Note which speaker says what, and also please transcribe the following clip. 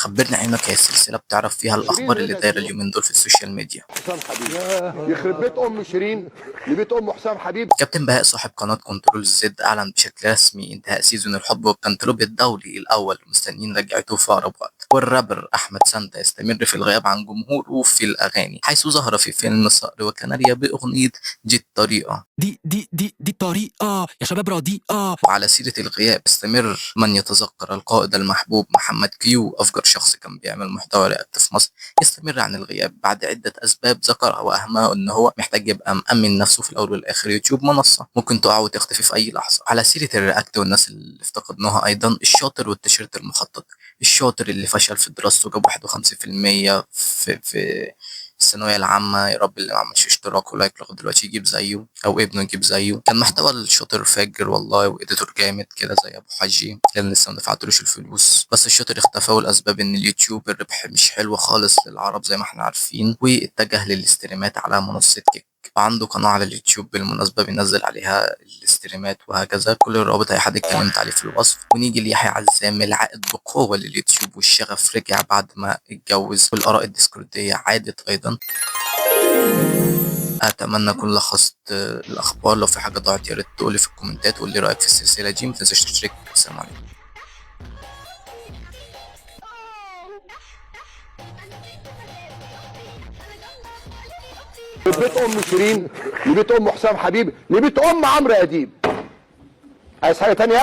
Speaker 1: خبرني عنك، هي السلسلة بتعرف فيها الأخبار اللي دايرة اليومين دول في السوشيال ميديا.
Speaker 2: حسام حبيب يخرب بيت ام شيرين لبيت ام حسام حبيب.
Speaker 1: كابتن بهاء صاحب قناة كنترول زد أعلن بشكل رسمي انتهاء سيزون الحب والكنترول الدولي الأول، مستنيين رجعته في أقرب وقت. والرابر أحمد سانتا يستمر في الغياب عن جمهوره في الأغاني، حيث ظهر في فيلم صقر وكناريا بأغنية دي الطريقة.
Speaker 3: دي الطريقة يا شباب رديئة.
Speaker 1: وعلى سيرة الغياب، استمر من يتذكر القائد المحبوب محمد كيو، أفجر شخص كان بيعمل محتوى رياكت في مصر، يستمر عن الغياب بعد عدة أسباب ذكرها، وأهمها إن هو محتاج يبقى مأمن نفسه. في الأول والآخر يوتيوب منصة ممكن تقع وتختفي في أي لحظة. على سيرة الرياكت والناس اللي افتقدناها أيضا، الشاطر والتيشيرت المخطط. الشاطر اللي فشل في دراسته، جاب 51% في الثانوية العامة، يا رب اللي ما عملش اشتراك ولايك لغاية دلوقتي يجيب زيه أو ابنه يجيب زيه. كان محتوى الشاطر فاجر والله، وإديتور جامد كده زي أبو حجي، كان لسه ما دفعتلوش الفلوس. بس الشاطر اختفى، والأسباب إن اليوتيوب الربح مش حلو خالص للعرب زي ما احنا عارفين، واتجه للاستريمات على منصة كيك. وعنده قناة على اليوتيوب بالمناسبة بينزل عليها الاستريمات وهكذا. كل الروابط أي حد اتكلمت عليه في الوصف. ونيجي ليحيى عزام، العائد بقوة لليوتيوب، والشغف رجع بعد ما اتجوز، والآراء الديسكوردية عادت أيضا. أتمنى أكون لخصت الأخبار. لو في حاجة ضاعت يا ريت تقولي في الكومنتات، وقول لي رأيك في السلسلة دي. متنساش تشترك. السلام عليكم.
Speaker 2: لبيت ام شيرين لبيت ام حسام حبيب لبيت ام عمرو اديب. عايز حاجه تانية؟